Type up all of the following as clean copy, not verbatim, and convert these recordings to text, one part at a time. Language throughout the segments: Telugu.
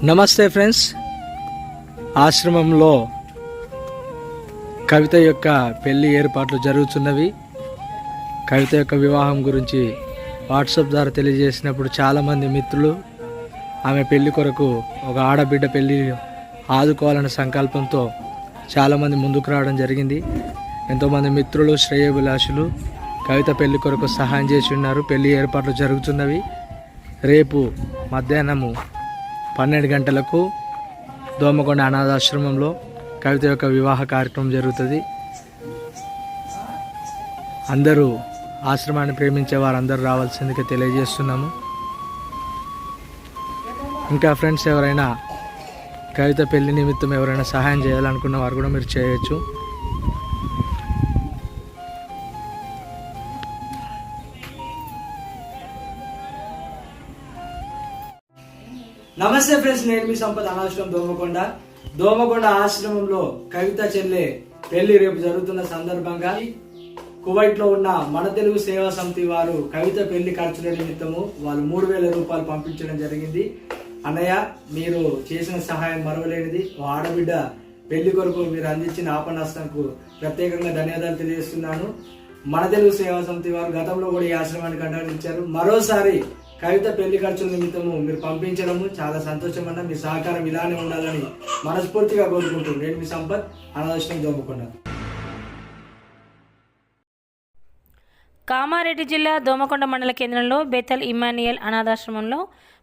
నమస్తే ఫ్రెండ్స్, ఆశ్రమంలో కవిత యొక్క పెళ్లి ఏర్పాట్లు జరుగుతున్నవి. కవిత యొక్క వివాహం గురించి వాట్సాప్ ద్వారా తెలియజేసినప్పుడు చాలామంది మిత్రులు ఆమె పెళ్లి కొరకు ఒక ఆడబిడ్డ పెళ్లి ఆదుకోవాలనే సంకల్పంతో చాలామంది ముందుకు రావడం జరిగింది. ఎంతోమంది మిత్రులు శ్రేయోభిలాషులు కవిత పెళ్లి కొరకు సహాయం చేసి ఉన్నారు. పెళ్లి ఏర్పాట్లు జరుగుతున్నవి. రేపు మధ్యాహ్నము 12 గంటలకు దోమకొండ అనాథాశ్రమంలో కవిత యొక్క వివాహ కార్యక్రమం జరుగుతుంది. అందరూ ఆశ్రమాన్ని ప్రేమించే వారందరూ రావాల్సిందిగా తెలియజేస్తున్నాము. ఇంకా ఫ్రెండ్స్, ఎవరైనా కవిత పెళ్లి నిమిత్తం ఎవరైనా సహాయం చేయాలనుకున్న వారు కూడా మీరు చేయవచ్చు. నమస్తే ఫ్రెండ్స్, నేను మీ సంపత్. అనాశ్రమం దోమకొండ ఆశ్రమంలో కవిత చెల్లె పెళ్లి రేపు జరుగుతున్న సందర్భంగా కువైట్ లో ఉన్న మన తెలుగు సేవా సమితి వారు కవిత పెళ్లి ఖర్చుల నిమిత్తము వాళ్ళు 3,000 రూపాయలు పంపించడం జరిగింది. అన్నయ్య, మీరు చేసిన సహాయం మరవలేనిది. ఆడబిడ్డ పెళ్లి కొరకు మీరు అందించిన ఆపన్నాస్తంకు ప్రత్యేకంగా ధన్యవాదాలు తెలియజేస్తున్నాను. మన తెలుగు సేవా సమితి వారు గతంలో కూడా ఈ ఆశ్రమానికి అందించారు. మరోసారి కవిత పెళ్లి ఖర్చుల నిమిత్తము మీరు పంపించడము చాలా సంతోషం అన్న. మీ సహకారం ఇలానే ఉండాలని మనస్ఫూర్తిగా కోరుకుంటూ నేను మీ సంపత్, అనాథాశ్రమం దోమకొండ. కామారెడ్డి జిల్లా దోమకొండ మండల కేంద్రంలో బెతల్ ఇమ్మానియల్ అనాథాశ్రమంలో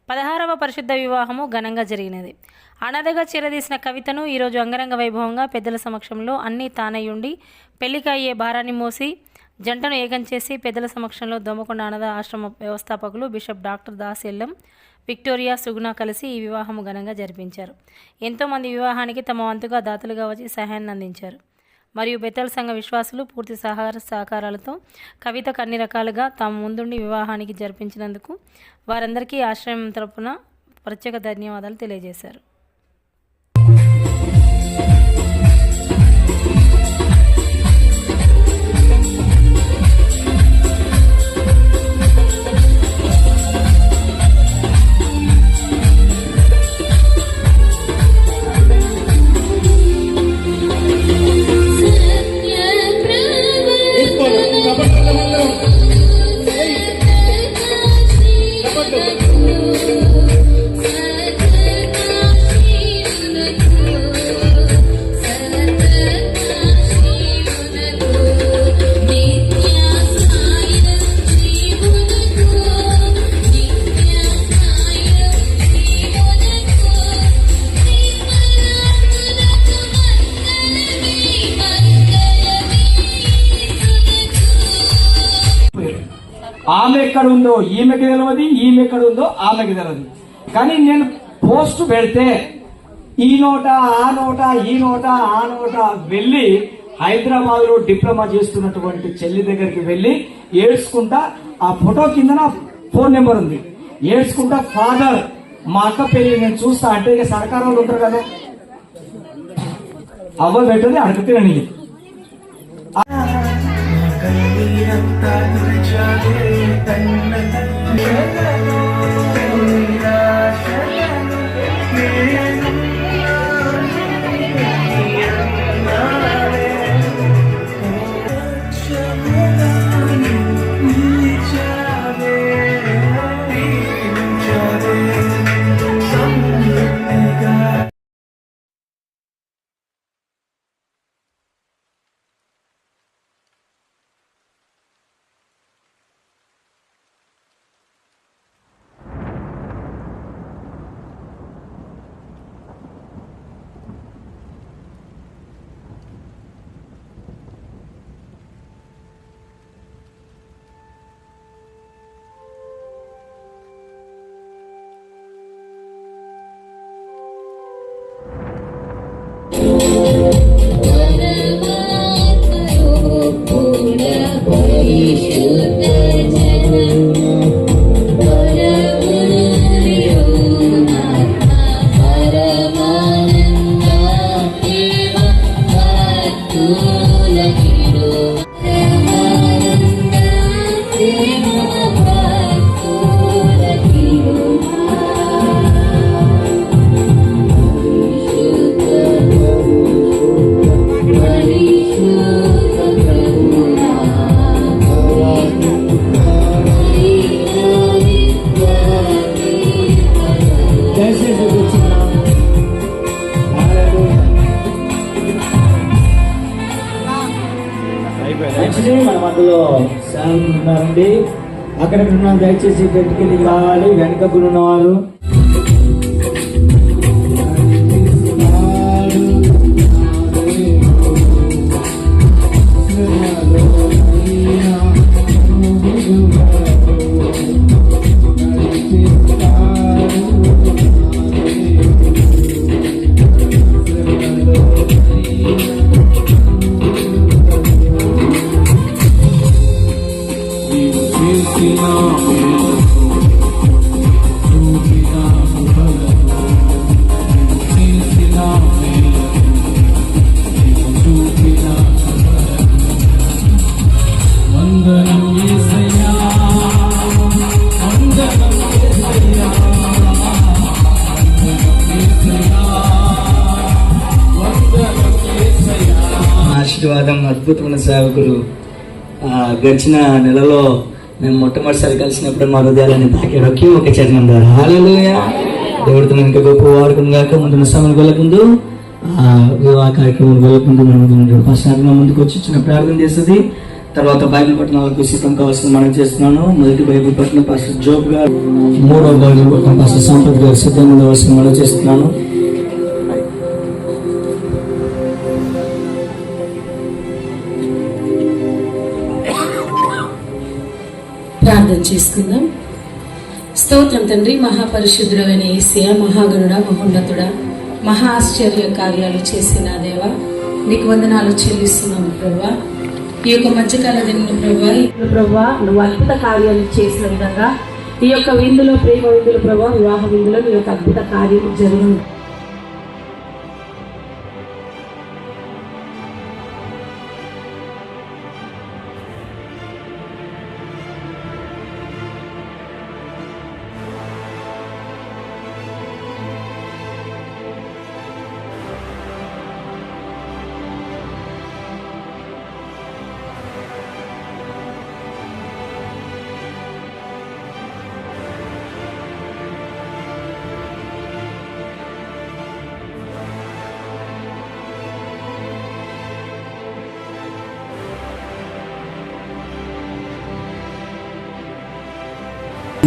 16వ పరిశుద్ధ వివాహము ఘనంగా జరిగినది. అనాథగా చేరదీసిన కవితను ఈరోజు అంగరంగ వైభవంగా పెద్దల సమక్షంలో అన్నీ తానయ్యుండి పెళ్లికి అయ్యే భారాన్ని మోసి జంటను ఏకం చేసి పెద్దల సమక్షంలో దోమకొండ అనాథ ఆశ్రమ వ్యవస్థాపకులు బిషప్ డాక్టర్ దాసెల్లం, విక్టోరియా, సుగుణ కలిసి ఈ వివాహము ఘనంగా జరిపించారు. ఎంతోమంది వివాహానికి తమ వంతుగా దాతలుగా వచ్చి సహాయాన్ని అందించారు. మరియు బెతల్ సంఘ విశ్వాసులు పూర్తి సహకారాలతో కవితకు అన్ని రకాలుగా తాము ముందుండి వివాహానికి జరిపించినందుకు వారందరికీ ఆశ్రమం తరపున ప్రత్యేక ధన్యవాదాలు తెలియజేశారు. ఆమె ఎక్కడ ఉందో ఈమెకి తెలియదు, ఈమె ఎక్కడ ఉందో ఆమెకి తెలియదు. కానీ నేను పోస్ట్ పెడితే ఈ నోట ఆ నోట ఈ నోట ఆ నోట వెళ్ళి హైదరాబాద్ లో డిప్లొమా చేస్తున్నటువంటి చెల్లి దగ్గరికి వెళ్ళి ఏడ్చుకుంటా, ఆ ఫోటో కింద నా ఫోన్ నెంబర్ ఉంది, ఏడ్చుకుంటా ఫాదర్ మా అక్క పెళ్లి నేను చూస్తా అంటే ఇక సర్కార్ వాళ్ళు ఉంటారు కదా, అవ్వ పెట్టది అడిగితే అని సేవకులు ఉన్నారండి. అక్కడక్కడ ఉన్న దయచేసి గట్టికెళ్ళి రావాలి. వెనక ఉన్నవారు ఆశీర్వాదం అద్భుతమైన సేవకులు. గడిచిన నెలలో మేము మొట్టమొదటిసారి కలిసినప్పుడు మా హృదయాలని తాకాడు. ఒక చరణం ద్వారా హల్లెలూయా. దేవుడితో ఇంకా గొప్ప వాడుకుని కాక ముందున్న సమయం వెళ్ళకుందు వివాహ కార్యక్రమం వెళ్ళకుందు మనం ఫస్ట్ ముందుకు వచ్చి చిన్న ప్రార్థన చేస్తుంది. తర్వాత బైబిల్ పట్టణాలకు సిద్ధం కావాల్సింది మనం చేస్తున్నాను. మొదటి బైబిల్ పట్టణం పాస్టర్ జోబ్ గారు, మూడవ బైబిల్ పట్టణం పాస్టర్ సంపత్ గారు సిద్ధం ఉండవలసింది మనం చేస్తున్నాను. ప్రార్థన చేసుకుందాం. స్తోత్రం తండ్రి, మహాపరిశుద్ధుడైన యేసయ్య, మహాగణుడ, మహోన్నతుడా, మహా ఆశ్చర్య కార్యాలు చేసిన దేవ, నీకు వందనాలు చెల్లిస్తున్నాము ప్రభువా. ఈ యొక్క మధ్యకాల దిన ప్రభువా నువ్వు అద్భుత కార్యాలు చేసిన విధంగా ఈ యొక్క విందులో, ప్రేమ విందులు ప్రభువా, వివాహ విందులో నీ యొక్క అద్భుత కార్యం జరుగును.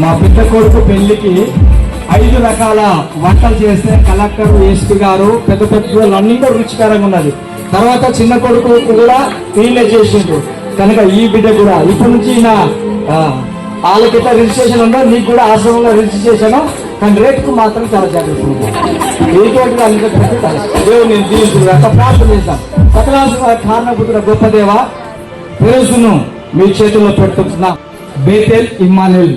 మా పెద్ద కొడుకు పెళ్లికి 5 రకాల వంటలు చేస్తే కలెక్టర్, ఎస్పీ గారు, పెద్ద పెద్ద అన్ని కూడా రుచికరంగా ఉన్నది. తర్వాత చిన్న కొడుకు కూడా వీళ్ళే చేసిండ్రు. కనుక ఈ బిడ్డ కూడా ఇప్పటి నుంచి వాళ్ళకి రిజిస్ట్రేషన్ ఉందో, నీకు కూడా ఆశ్రమంలో రిజిస్ట్రేషన్, కానీ రేటుకు మాత్రం చాలా జాగ్రత్త. దేవుడు నేను దీవించుగా ప్రార్థన చేస్తాను. సకలాశ కారణపుత్ర గొప్ప దేవ, తెలుసును మీ చేతుల్లో పెట్టుకుంటున్నా. బేతెల్ ఇమ్మానుయేల్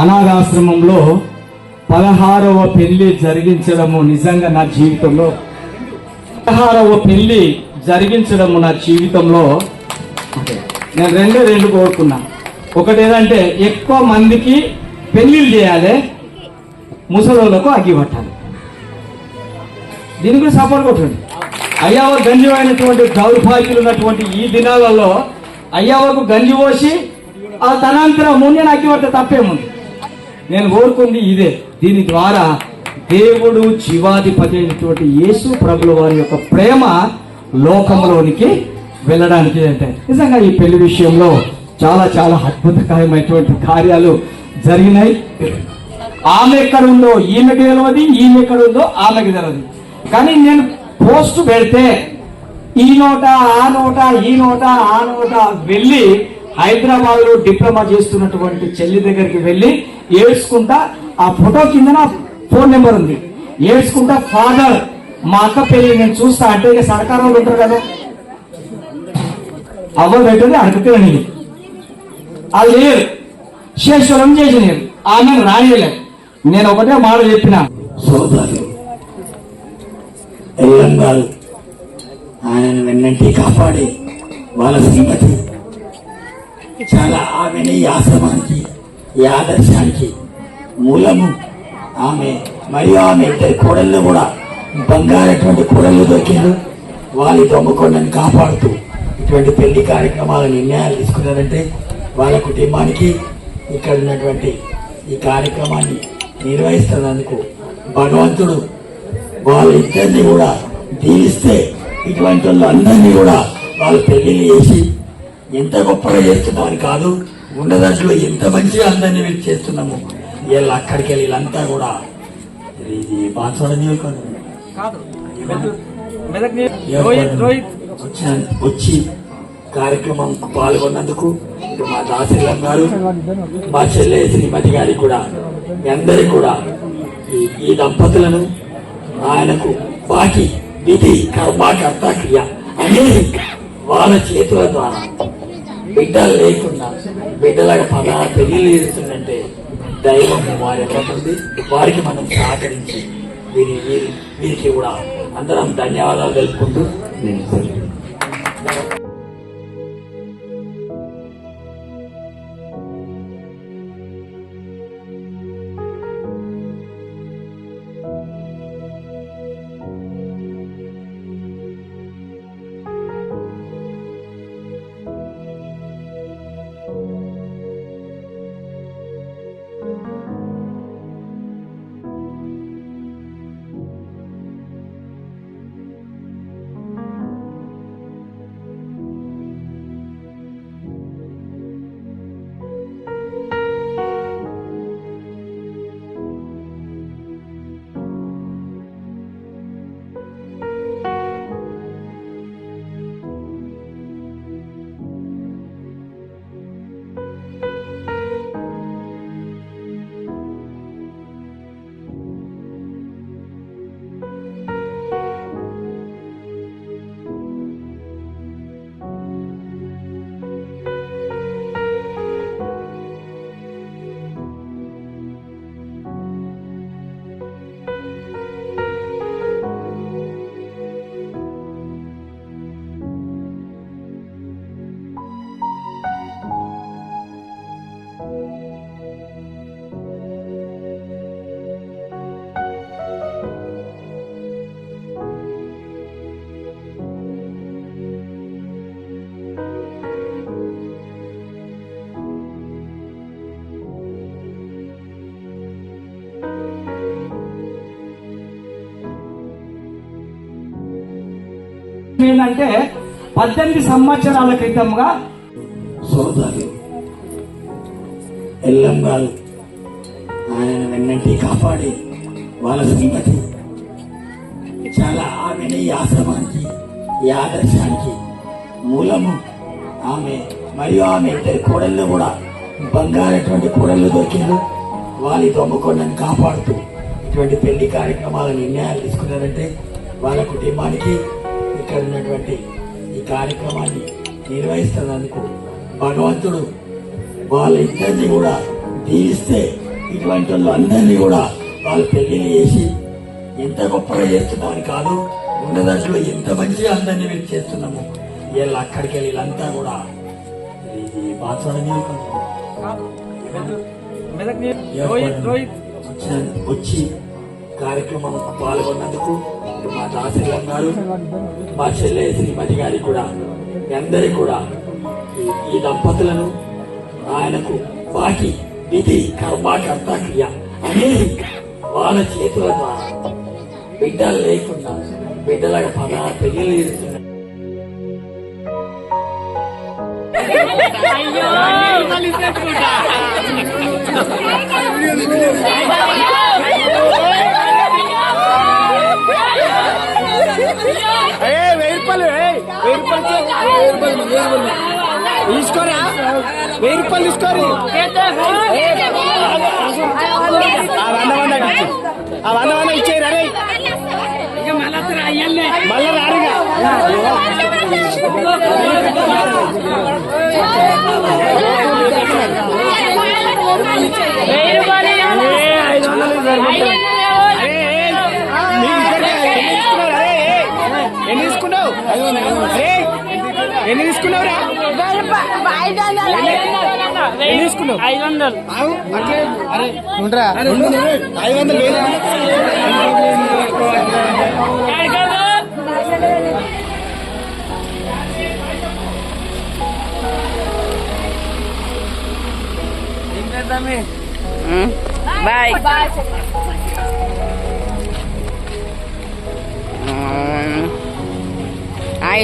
అనాథాశ్రమంలో 16వ పెళ్లి జరిగించడము నిజంగా నా జీవితంలో 16వ పెళ్లి జరిగించడము నా జీవితంలో నేను రెండు కోరుకున్నా. ఒకటి ఏంటంటే ఎక్కువ మందికి పెళ్లిళ్ళు చేయాలి, ముసలోళ్ళకు అగ్గి పట్టాలి. దీని గురించి సపోర్ట్ కొట్టండి. అయ్యావ గంజి అయినటువంటి దౌర్భాగ్యులు ఉన్నటువంటి ఈ దినాలలో అయ్యావకు గంజి పోసి ఆ తనంతరం ముందు అగ్గి పట్టే తప్పేముంది. నేను కోరుకుంది ఇదే. దీని ద్వారా దేవుడు జీవాధిపతి అయినటువంటి యేసు ప్రభుల వారి యొక్క ప్రేమ లోకంలోనికి వెళ్ళడానికి అంటే నిజంగా ఈ పెళ్లి విషయంలో చాలా చాలా అద్భుతకరమైనటువంటి కార్యాలు జరిగినాయి. ఆమె ఎక్కడ ఉందో ఈమెకి తెలియదు, ఈమె ఎక్కడ ఉందో ఆమెకి తెలియదు. కానీ నేను పోస్ట్ పెడితే ఈ నోట ఆ నోట ఈ నోట ఆ నోట వెళ్ళి హైదరాబాద్ లో డిప్లొమా చేస్తున్నటువంటి చెల్లి దగ్గరికి వెళ్ళి ఏడ్చుకుంటా, ఆ ఫోటో కింద నా ఫోన్ నెంబర్ ఉంది, ఏడ్చుకుంటా ఫాదర్ మా అక్క పెళ్లి నేను చూస్తా అంటే ఇక సర్కార్ వాళ్ళు ఉంటారు కదా, అవ్వ పెట్టింది అడగతే నేను అది లేరు, శేశ్వరం చేసి నేను ఆమె రాయలే. నేను ఒకటే మాట చెప్పిన, సోదరులు ఎల్లంగాలు ఆయనను వెన్నంటి కాపాడి వాళ్ళ శ్రీమతి చాలా ఆమెని ఈ ఆశ్రమానికి, ఈ ఆదర్శానికి మూలము ఆమె. మరియు ఆమె ఇద్దరు కోడళ్ళు కూడా బంగారటువంటి కోడళ్ళు దొరికారు. వాళ్ళ దొమ్మకొండని కాపాడుతూ ఇటువంటి పెళ్లి కార్యక్రమాల నిర్ణయాలు తీసుకున్నారంటే వాళ్ళ కుటుంబానికి ఇక్కడ ఉన్నటువంటి ఈ కార్యక్రమాన్ని నిర్వహిస్తున్నందుకు భగవంతుడు వాళ్ళిద్దరిని కూడా దీవిస్తే ఇటువంటి వాళ్ళు అందరినీ కూడా వాళ్ళు పెళ్లిళ్ళు చేసి ఎంత గొప్పగా చేస్తున్నామని కాదు, ఉన్న దాంట్లో ఎంత మంచిగా అందరినీ వీళ్ళు చేస్తున్నాము. వీళ్ళు అక్కడికి వెళ్ళి వీళ్ళంతా కూడా ఇది బాన్స్వాడ నియోజకవర్గం వచ్చి కార్యక్రమం పాల్గొన్నందుకు ఇటు మా దాసిలం గారు, మా చెల్లె శ్రీమతి గారికి కూడా, మీ అందరికి కూడా ఈ దంపతులను ఆయనకు బాకీ విధి కర్మకర్త క్రియ అనేది వాళ్ళ చేతుల ద్వారా బిడ్డలు లేకుండా బిడ్డలకు పెళ్లి చేస్తుందంటే దైవం వారి ఎట్లుంది, వారికి మనం సహకరించి వీరికి కూడా అందరం ధన్యవాదాలు తెలుపుకుంటూ నేను ఏంటంటే 18 సంవత్సరాల క్రితంగా సోదరులు ఎల్లం గారు ఆయన వెన్నంటి కాపాడి వాళ్ళ శ్రీమతి చాలా ఆమెని ఈ ఆశ్రమానికి, ఈ ఆదర్శానికి మూలము ఆమె. మరియు ఆమె ఇద్దరు కోడళ్ళు కూడా బంగారటువంటి కోడళ్ళు దొరికిండు. వాళ్ళ దొమ్మకొండని కాపాడుతూ ఇటువంటి పెళ్లి కార్యక్రమాల నిర్ణయాలు తీసుకున్నారంటే వాళ్ళ కుటుంబానికి ఇక్కడ ఉన్నటువంటి ఈ కార్యక్రమాన్ని నిర్వహిస్తున్నందుకు భగవంతుడు వాళ్ళ ఇద్దరిని కూడా దీవిస్తే ఇటువంటి వాళ్ళు అందరినీ కూడా వాళ్ళు పెళ్లిని చేసి ఎంత గొప్పగా చేస్తున్నామని కాదు, ఉన్న దాంట్లో ఎంత మంచిగా అందరినీ వీళ్ళు చేస్తున్నాము. వీళ్ళు అక్కడికి వెళ్ళి వీళ్ళంతా కూడా ఇది బాన్స్వాడ నియోజకవర్గం వచ్చి కార్యక్రమం పాల్గొన్నందుకు ఇటు మా దాసిలం గారు, మా చెల్లె శ్రీమతి గారికి కూడా, మీ అందరికి కూడా ఈ దంపతులను ఆయనకు బాకీ విధి కర్మకర్త క్రియ అనేది వాళ్ళ చేతుల ద్వారా బిడ్డలు లేకుండా బిడ్డలకు పెళ్లి చేస్తున్నారు. తీసుకోరా, 1000 రూపాయలు తీసుకోరు. ఆ 100 ఇచ్చేయరా మళ్ళా రారుగా. ఎన్ని తీసుకున్నావు? ఎన్ని తీసుకున్నావురా? ఎన్ని తీసుకున్నావు? 500. అట్లే అరే ఉండరా, 500 వేలు. Bye. Bye. Ay.